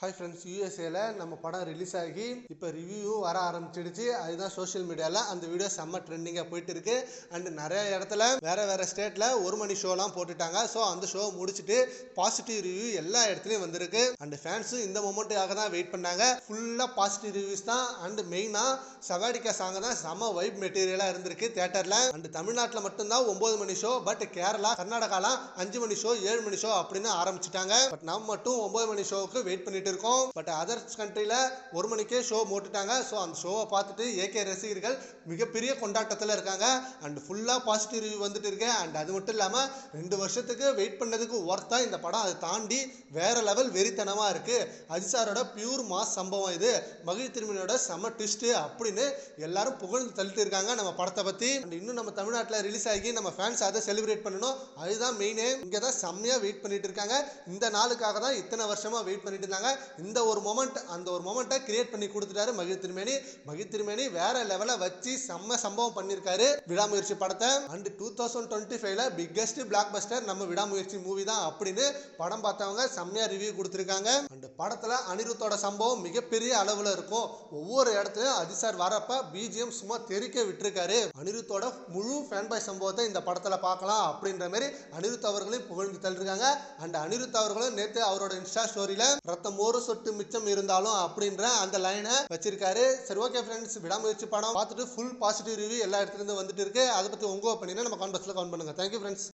Hi friends, யூஎஸ்ஏல நம்ம படம் release ஆகி இப்போ ரிவ்யூ வர ஆரம்பிச்சிடுச்சு. அதுதான் சோஷியல் மீடியாவில் அந்த வீடியோ செம்ம ட்ரெண்டிங்காக போயிட்டு இருக்கு. அண்ட் நிறைய இடத்துல வேற ஸ்டேட்டில் 1 மணி ஷோலாம் போட்டுட்டாங்க. ஸோ அந்த ஷோ முடிச்சுட்டு பாசிட்டிவ் ரிவ்யூ எல்லா இடத்துலையும் வந்திருக்கு. அண்ட் ஃபேன்ஸும் இந்த மொமெண்ட்டுக்காக தான் வெயிட் பண்ணாங்க. ஃபுல்லாக பாசிட்டிவ் ரிவ்யூஸ் தான். அண்ட் மெயினாக சவாடிக்கா சாங் தான் செம்ம வைப் மெட்டீரியலாக இருந்திருக்கு தியேட்டரில். அண்ட் தமிழ்நாட்டில் மட்டும்தான் 9 மணி ஷோ, பட் கேரளா கர்நாடகாலாம் 5 மணி ஷோ 7 மணி ஷோ அப்படின்னு ஆரம்பிச்சிட்டாங்க. பட் நம்ம மட்டும் 9 மணி ஷோவுக்கு வெயிட் பண்ணிட்டு இருக்கோம். பட் அதர்ஸ் கண்ட்ரியில் 1 மணிக்கே ஷோ போட்டுட்டாங்க. ஸோ அந்த ஷோவை பார்த்துட்டு ஏகே ரசிகர்கள் மிகப்பெரிய கொண்டாட்டத்தில் இருக்காங்க. அண்ட் ஃபுல்லாக பாசிட்டிவ் ரிவ்யூ வந்துட்டு இருக்கு. அண்ட் அது மட்டும் இல்லாமல் 2 வருஷத்துக்கு வெயிட் பண்ணதுக்கு ஒர்த்தா இந்த படம். அதை தாண்டி வேற லெவல் வெறித்தனமாக இருக்கு. அஜிசாரோட பியூர் மாஸ் சம்பவம் இது. மகிழ் திருமணியோட செம்ம ட்விஸ்ட் அப்படின்னு எல்லாரும் புகழ்ந்து தள்ளிட்டு இருக்காங்க நம்ம படத்தை பற்றி. அண்ட் இன்னும் நம்ம தமிழ்நாட்டில் ரிலீஸ் ஆகி நம்ம ஃபேன்ஸ் அதை செலிப்ரேட் பண்ணணும். அதுதான் மெயினே. இங்கே தான் செம்மையாக வெயிட் பண்ணிட்டு இருக்காங்க. இந்த நாளுக்காக தான் இத்தனை வருஷமா வெயிட் பண்ணிட்டு இருந்தாங்க. இந்த ஒரு மொமெண்ட், அந்த ஒரு மொமெண்ட்டை கிரியேட் பண்ணி கொடுத்துட்டாரு மகிழ் திருமேனி. வேற லெவலை வச்சு செம்ம சம்பவம் பண்ணியிருக்காரு விடாமுயற்சி படத்தை. அண்ட் 2025ல பிக்கெஸ்ட் பிளாக் பஸ்டர் நம்ம விடாமுயற்சி மூவி தான் அப்படின்னு படம் பார்த்தவங்க செம்மையா ரிவ்யூ கொடுத்துருக்காங்க. அண்ட் படத்துல அனிருத்தோட சம்பவம் மிகப்பெரிய அளவுல இருக்கும். ஒவ்வொரு இடத்துலயும் அஜிசார் வரப்ப பிஜிஎம் சும்மா தெறிக்க விட்டுருக்காரு. அனிருத்தோட முழு ஃபேன் பாய் சம்பவத்தை இந்த படத்துல பார்க்கலாம் அப்படின்ற மாதிரி அனிருத் அவர்களையும் புகழ்ந்து தள்ளிருக்காங்க. அண்ட் அனிருத் அவர்களும் நேற்று அவரோட இன்ஸ்டா ஸ்டோரியில ரத்தம் ஒரு சொட்டு மிச்சம் இருந்தாலும் அப்படின்ற அந்த லைனை வச்சிருக்காரு. சரி, ஓகே ஃப்ரெண்ட்ஸ், விடாமுயற்சி படம் பார்த்துட்டு ஃபுல் பாசிட்டிவ் ரிவ்யூ எல்லா இடத்துல இருந்து வந்துட்டு இருக்கு. அதை பத்தி உங்க ஒப்பீனியனை நம்ம கமெண்ட் பாக்ஸ்ல கமெண்ட் பண்ணுங்க. Thank you friends.